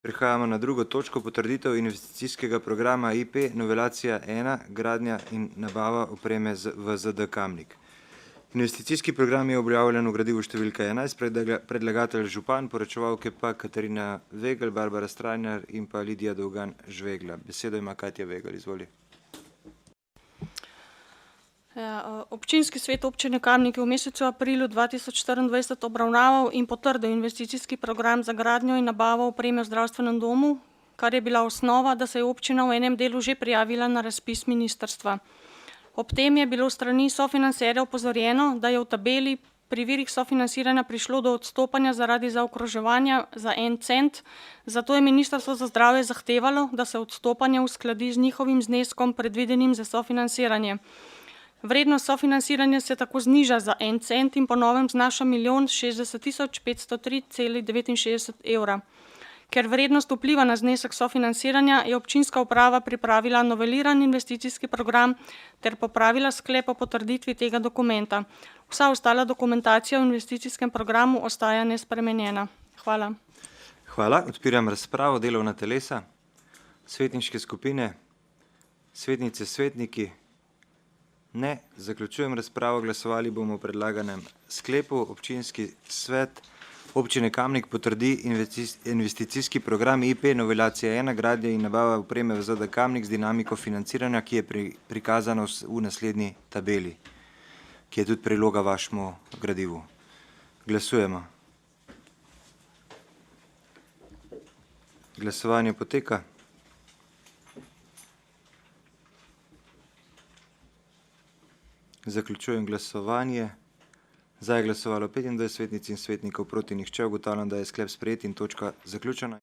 Prehajamo na drugo točko, potrditev investicijskega programa IP, novelacija 1, gradnja in nabava opreme v ZD Kamnik. Investicijski program je objavljen v gradivu številka 11, predlagatelj župan, poročevalke pa Katarina Vegel, Barbara Strajnar in pa Lidija Dolgan Žvegla. Besedo ima Katja Vegel, izvoli. Občinski svet občine Kamnik je v mesecu aprilu 2024 obravnaval in potrdil investicijski program za gradnjo in nabavo opreme v zdravstvenem domu, kar je bila osnova, da se je občina v enem delu že prijavila na razpis ministrstva. Ob tem je bilo strani sofinanserja opozorjeno, da je v tabeli pri virih sofinansiranja prišlo do odstopanja zaradi zaokroževanja za 1 cent, zato je Ministrstvo za zdravje zahtevalo, da se odstopanje uskladi z njihovim zneskom predvidenim za sofinansiranje. Vrednost sofinansiranja se tako zniža za 1 cent in po novem znaša 1.060.503,69 evra. Ker vrednost vpliva na znesek sofinansiranja, je občinska uprava pripravila noveliran investicijski program ter popravila sklep o potrditvi tega dokumenta. Vsa ostala dokumentacija v investicijskem programu ostaja nespremenjena. Hvala. Hvala. Odpiram razpravo, delovna telesa, svetniške skupine, svetnice, svetniki. Ne, zaključujem razpravo, glasovali bomo o predlaganem sklepu. Občinski svet občine Kamnik potrdi investicijski program IP, novelacija 1, gradnja in nabava opreme v ZD Kamnik z dinamiko financiranja, ki je prikazano v naslednji tabeli, ki je tudi priloga vašemu gradivu. Glasujemo. Glasovanje poteka. Zaključujem glasovanje. Za je glasovalo 25 svetnic in svetnikov, proti nihče. Ugotavljam, da je sklep sprejet in točka zaključena.